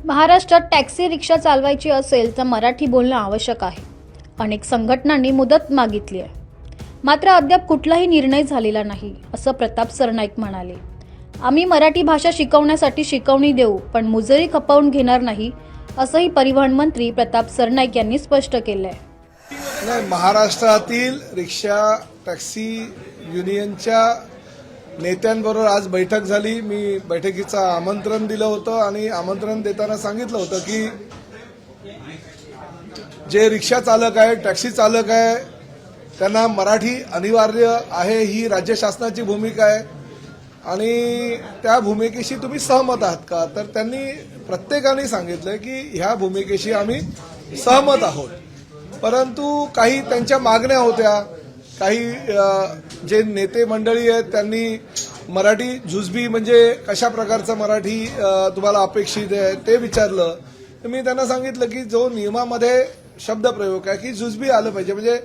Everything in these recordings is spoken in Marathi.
महाराष्ट्रात टॅक्सी रिक्षा चालवायची असेल तर मराठी बोलणं आवश्यक आहे. अनेक संघटनांनी मुदत मागितली आहे, मात्र अद्याप कुठलाही निर्णय झालेला नाही, असं प्रताप सरनाईक म्हणाले. आम्ही मराठी भाषा शिकवण्यासाठी शिकवणी देऊ, पण मुजरी खपवून घेणार नाही, असंही परिवहन मंत्री प्रताप सरनाईक यांनी स्पष्ट केलं आहे. नाही, महाराष्ट्रातील रिक्षा टॅक्सी युनियनच्या नेत्यांबरोबर आज बैठक झाली. मी बैठकीचं आमंत्रण दिलं होतं आणि आमंत्रण देताना सांगितलं होतं की जे रिक्षा चालक आहे, टॅक्सी चालक आहे, त्यांना मराठी अनिवार्य आहे, ही राज्य शासनाची भूमिका आहे आणि त्या भूमिकेशी तुम्ही सहमत आहात का? तर त्यांनी प्रत्येकाने सांगितलं की ह्या भूमिकेशी आम्ही सहमत आहोत, परंतु काही त्यांच्या मागण्या होत्या. काही जे नेते मंडळी आहेत त्यांनी मराठी जुजबी म्हणजे कशा प्रकारचं मराठी तुम्हाला अपेक्षित आहे ते विचारलं. तर मी त्यांना सांगितलं की जो नियमामध्ये शब्दप्रयोग आहे की जुजबी आलं पाहिजे, म्हणजे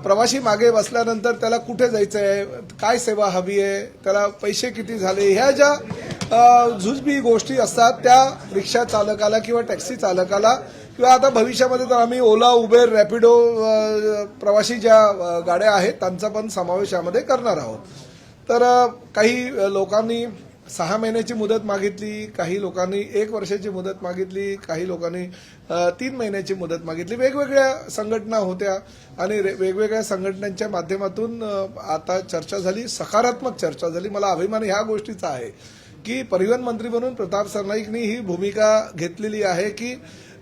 प्रवासी मागे बसल्यानंतर त्याला कुठे जायचं आहे, काय सेवा हवी आहे, त्याला पैसे किती झाले, ह्या ज्या जुजबी गोष्टी असतात त्या रिक्षा चालकाला किंवा टॅक्सी चालकाला किंवा आता भविष्यामध्ये तर आम्ही ओला, उबेर, रॅपिडो प्रवासी ज्या गाड्या आहेत त्यांचा पण समावेश यामध्ये करणार आहोत. तर काही लोकांनी 6 महिन्याची मुदत मागितली, काही लोकांनी 1 वर्षाची मुदत मागितली, काही लोकांनी 3 महिन्याची मुदत मागितली. वेगवेगळ्या संघटना होत्या आणि वेगवेगळ्या संघटनांच्या माध्यमातून आता चर्चा झाली, सकारात्मक चर्चा झाली. मला अभिमान ह्या गोष्टीचा आहे की परिवहन मंत्री म्हणून प्रताप सरनाईकनी ही भूमिका घेतलेली आहे की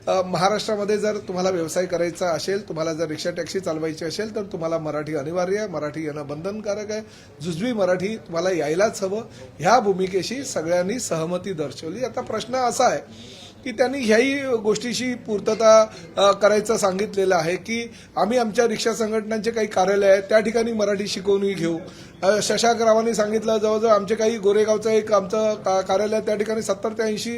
महाराष्ट्रामध्ये जर तुम्हाला व्यवसाय करायचा असेल, तुम्हाला जर रिक्षा टॅक्सी चालवायची असेल तर तुम्हाला मराठी अनिवार्य आहे, मराठी येणं बंधनकारक आहे, जुजबी मराठी तुम्हाला यायलाच हवं. ह्या भूमिकेशी सगळ्यांनी सहमती दर्शवली. आता प्रश्न असा आहे की त्यांनी ह्याही गोष्टीशी पूर्तता करायचं सांगितलेलं आहे की आम्ही आमच्या रिक्षा संघटनांचे काही कार्यालय आहेत त्या ठिकाणी मराठी शिकवणी घेऊ. शशांक रावांनी सांगितलं जवळजवळ आमचे काही गोरेगावचं एक आमचं कार्यालय त्या ठिकाणी 70 ते 80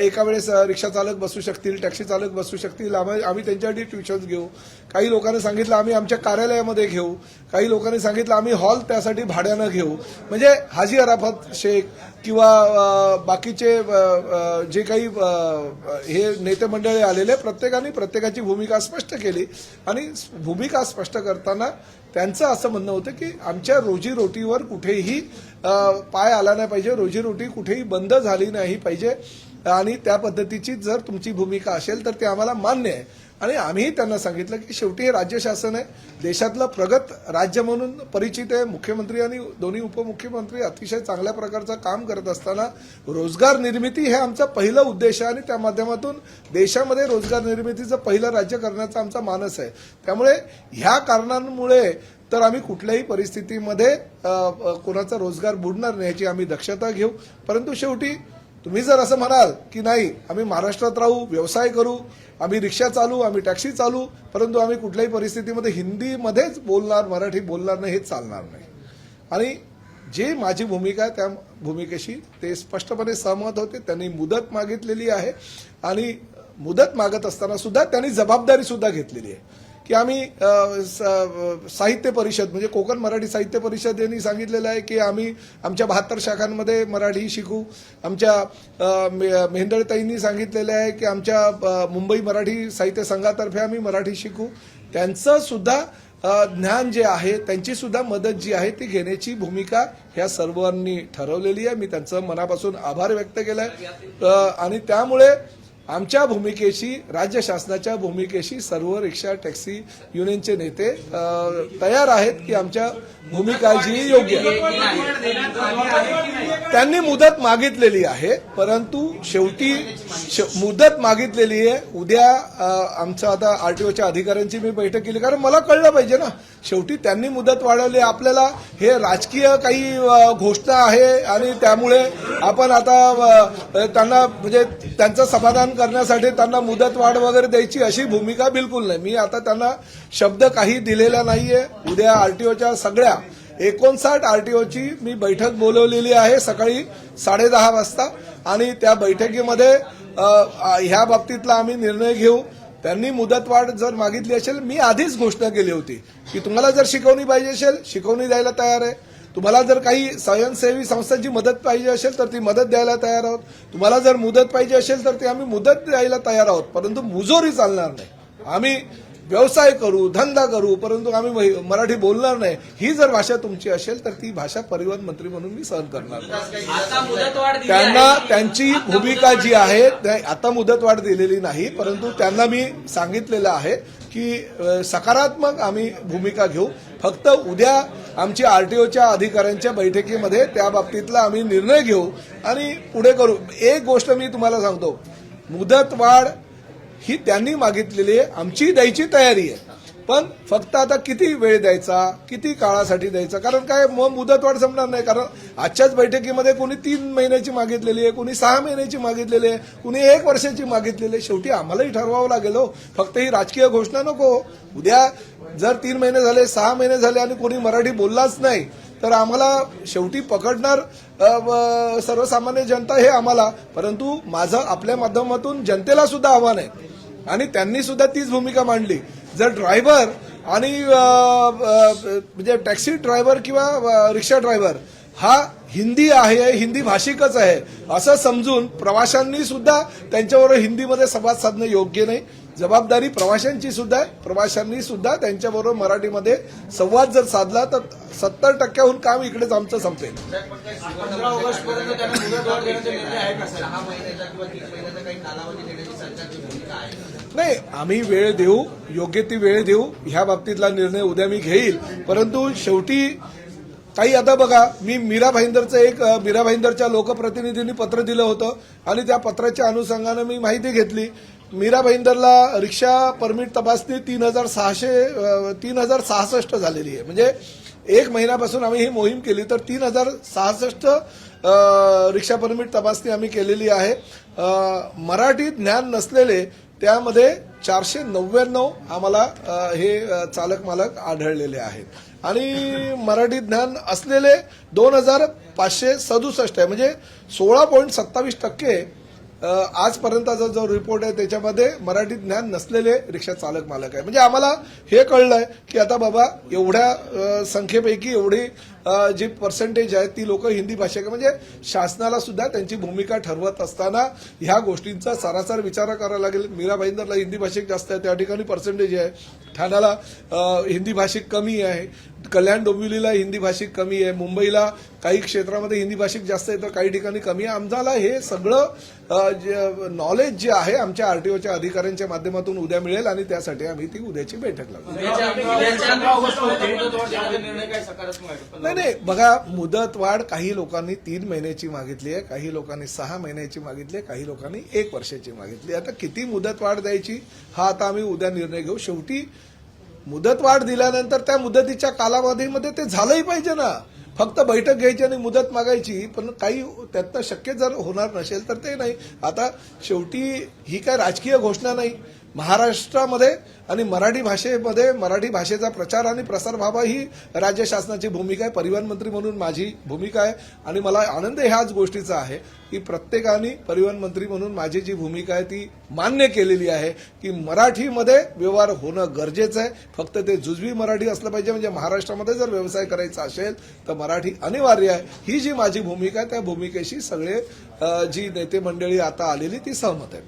एका वेळेस रिक्षा चालक बसू शकतील, टॅक्सी चालक बसू शकतील, आम्ही त्यांच्यासाठी ट्युशन्स घेऊ. काही लोकांनी सांगितलं आम्ही आमच्या कार्यालयामध्ये घेऊ, काही लोकांनी सांगितलं आम्ही हॉल त्यासाठी भाड्यानं घेऊ. म्हणजे हाजी अराफत शेख किंवा बाकीचे जे काही हे नेते मंडळी आलेले प्रत्येकाने प्रत्येकाची भूमिका स्पष्ट केली आणि भूमिका स्पष्ट करताना त्यांचं असं म्हणणं होतं की आमच्या रोजीरोटीवर कुठेही पाय आला नाही पाहिजे, रोजीरोटी कुठेही बंद झाली नाही पाहिजे आणि त्या पद्धतीची जर तुमची भूमिका असेल तर ते आम्हाला मान्य आहे. आणि आम्हीही त्यांना सांगितलं की शेवटी हे राज्य शासन आहे, देशातलं प्रगत राज्य म्हणून परिचित आहे. मुख्यमंत्री आणि दोन्ही उपमुख्यमंत्री अतिशय चांगल्या प्रकारचं काम करत असताना रोजगार निर्मिती हे आमचं पहिलं उद्देश आहे आणि त्या माध्यमातून देशामध्ये रोजगार निर्मितीचं पहिलं राज्य करण्याचा आमचा मानस आहे. त्यामुळे ह्या कारणांमुळे तर आम्ही कुठल्याही परिस्थितीमध्ये कोणाचा रोजगार बुडणार नाही याची आम्ही दक्षता घेऊ. परंतु शेवटी तुम्ही जर असं म्हणाल की नाही आम्ही महाराष्ट्रात राहू, व्यवसाय करू, आम्ही रिक्षा चालू, आम्ही टॅक्सी चालू, परंतु आम्ही कुठल्याही परिस्थितीमध्ये हिंदीमध्येच बोलणार, मराठी बोलणार नाही, हे चालणार नाही. आणि जे माझी भूमिका आहे त्या भूमिकेशी ते स्पष्टपणे सहमत होते. त्यांनी मुदत मागितलेली आहे आणि मुदत मागत असताना सुद्धा त्यांनी जबाबदारी सुद्धा घेतलेली आहे की आम्ही साहित्य परिषद म्हणजे कोकण मराठी साहित्य परिषद यांनी सांगितलेलं आहे की आम्ही आमच्या 72 शाखांमध्ये मराठी शिकू. आमच्या मेहंदळताईंनी सांगितलेलं आहे की आमच्या मुंबई मराठी साहित्य संघातर्फे आम्ही मराठी शिकू. त्यांचं सुद्धा ज्ञान जे आहे, त्यांची सुद्धा मदत जी आहे ती घेण्याची भूमिका ह्या सर्वांनी ठरवलेली आहे. मी त्यांचं मनापासून आभार व्यक्त केलाय आणि त्यामुळे आमच्या भूमिकेशी, राज्य शासनाच्या भूमिकेशी सर्व रिक्षा टॅक्सी युनियनचे नेते तयार आहेत की आमच्या भूमिका जी योग्य आहे. त्यांनी मुदत मागितलेली आहे, परंतु शेवटी मुदत मागितलेली आहे. उद्या आमचं आता आरटीओच्या अधिकाऱ्यांची मी बैठक केली, कारण मला कळलं पाहिजे ना, शेवटी त्यांनी मुदत वाढवली. आपल्याला हे राजकीय काही घोषणा आहे आणि त्यामुळे आपण आता त्यांना म्हणजे त्यांचं समाधान करण्यासाठी त्यांना मुदत वाढ वगैरे द्यायची अशी भूमिका बिलकुल नाही. मी आता त्यांना शब्द काही दिलेला नाहीये. उद्या आरटीओच्या सगळ्या 59 आरटीओची मी बैठक बोलवलेली आहे सकाळी 10:30 वाजता आणि त्या बैठकीमध्ये ह्या बाबतीतला आम्ही निर्णय घेऊ. त्यांनी मुदतवाढ जर मागितली असेल, मी आधीच घोषणा केली होती की तुम्हाला जर शिकवणी पाहिजे असेल शिकवणी द्यायला तयार आहे. तुम्हाला जर काही स्वयंसेवी संस्थांची मदत पाहिजे असेल तर ती मदत द्यायला तयार आहोत. तुम्हाला जर मुदत पाहिजे असेल तर ती आम्ही मुदत द्यायला तयार आहोत, परंतु मुजोरी चालणार नाही. आम्ही व्यवसाय करू, धंदा करू, परंतु आम्ही मराठी बोलणार नाही. ही जर भाषा तुमची असेल तर ती भाषा परिवहन मंत्री म्हणून मी सहन करणार नाही. त्यांना त्यांची भूमिका जी आहे आता मुदतवाढ दिलेली नाही, परंतु त्यांना मी सांगितलेलं आहे की सकारात्मक आम्ही भूमिका घेऊ. फक्त उद्या आमची आरटीओच्या अधिकाऱ्यांच्या बैठकीमध्ये त्या बाबतीतला आम्ही निर्णय घेऊ आणि पुढे करू. एक गोष्ट मी तुम्हाला सांगतो, मुदतवाढ ही त्यांनी मागितलेली आहे, आमची द्यायची तयारी आहे, पण फक्त आता किती वेळ द्यायचा, किती काळासाठी द्यायचा. कारण काय मग मुदतवाढ संपणार नाही. कारण आजच्याच बैठकीमध्ये कोणी 3 महिन्याची मागितलेली आहे, कोणी 6 महिन्याची मागितलेली आहे, कोणी 1 वर्षाची मागितलेली आहे. शेवटी आम्हालाही ठरवावं लागेल हो, फक्त ही राजकीय घोषणा नको. उद्या जर 3 महिने झाले, 6 महिने झाले आणि कोणी मराठी बोललाच नाही तर आम्हाला शेवटी पकडणार सर्वसामान्य जनता हे आम्हाला. परंतु माझं आपल्या माध्यमातून जनतेला सुद्धा आव्हान आहे आणि त्यांनी सुद्धा तीच भूमिका मांडली. जर ड्रायव्हर आणि म्हणजे टॅक्सी ड्रायव्हर किंवा रिक्षा ड्रायव्हर हा हिंदी आहे, हिंदी भाषिकच आहे असं समजून प्रवाशांनी सुद्धा त्यांच्याबरोबर हिंदीमध्ये संवाद साधणं योग्य नाही. जबाबदारी प्रवाशांची सुद्धा आहे. प्रवाशांनी सुद्धा त्यांच्याबरोबर मराठीमध्ये संवाद जर साधला तर 70% काम इकडेच आमचं संपेल. 15 ऑगस्ट पर्यंत त्यांना मुदतवाढ देण्याचा निर्णय आहे का? 6 महिन्याचा किंवा 3 महिन्याचा काही कालावधी देण्याची सरकारची भूमिका आहे? नाही, आम्ही वेळ देऊ, योग्य ती वेळ देऊ. ह्या बाबतीतला निर्णय उद्या मी घेईल. परंतु शेवटी काही आता बघा, मी मीरा भाईंदरच्या लोकप्रतिनिधींनी पत्र दिलं होतं आणि त्या पत्राच्या अनुषंगानं मी माहिती घेतली. मीरा भाईंदरला रिक्षा परमिट तपासणी 3066 झालेली आहे. म्हणजे 1 महिन्यापासून आम्ही ही मोहीम केली तर 3066 रिक्षा परमिट तपासणी आम्ही केलेली आहे. मराठी ज्ञान नसलेले त्यामध्ये 499 आम्हाला हे चालक मालक आढळलेले आहेत आणि मराठी ज्ञान असलेले 2567 आहे. म्हणजे 16.27% आजपर्यंतचा जो रिपोर्ट आहे त्याच्यामध्ये मराठी ज्ञान नसलेले रिक्षा चालक मालक आहे. म्हणजे आम्हाला हे कळलंय की आता बाबा एवढ्या संख्येपैकी एवढी जी पर्सेंटेज आहे ती लोक हिंदी भाषिक, म्हणजे शासनाला सुद्धा त्यांची भूमिका ठरवत असताना ह्या गोष्टींचा सारासार विचार करावा लागेल. मीरा भाईंदरला हिंदी भाषिक जास्त आहे, त्या ठिकाणी पर्सेंटेज आहे. ठाण्याला हिंदी भाषिक कमी आहे, कल्याण डोंबिवलीला हिंदी भाषिक कमी आहे, मुंबईला काही क्षेत्रामध्ये हिंदी भाषिक जास्त आहे तर काही ठिकाणी कमी आहे. आम्हाला हे सगळं नॉलेज जे आहे आमच्या आरटीओच्या अधिकाऱ्यांच्या माध्यमातून उद्या मिळेल आणि त्यासाठी आम्ही ती उद्याची बैठक लावू. नाही, बघा, मुदतवाढ काही लोकांनी 3 महिन्याची मागितली आहे, काही लोकांनी 6 महिन्याची मागितली आहे, काही लोकांनी 1 वर्षाची मागितली. आता किती मुदतवाढ द्यायची हा आता आम्ही उद्या निर्णय घेऊ. शेवटी मुदतवाढ दिल्यानंतर त्या मुदतीच्या कालावधीमध्ये ते झालंही पाहिजे ना. फक्त बैठक घ्यायची आणि मुदत मागायची, पण काही त्यातनं शक्य जर होणार नसेल तर ते नाही. आता शेवटी ही काय राजकीय घोषणा नाही. महाराष्ट्रामध्ये आणि मराठी भाषेमध्ये मराठी भाषेचा प्रचार आणि प्रसार व्हावा ही राज्य शासनाची भूमिका आहे. परिवहन मंत्री म्हणून माझी भूमिका आहे आणि मला आनंद ह्याच गोष्टीचा आहे की प्रत्येकाने परिवहन मंत्री म्हणून माझी जी भूमिका आहे ती मान्य केलेली आहे की मराठीमध्ये व्यवहार होणं गरजेचं आहे. फक्त ते जुजवी मराठी असलं पाहिजे. म्हणजे महाराष्ट्रामध्ये जर व्यवसाय करायचा असेल तर मराठी अनिवार्य आहे. ही जी माझी भूमिका आहे त्या भूमिकेशी सगळे जी नेते मंडळी आता आलेली ती सहमत आहे.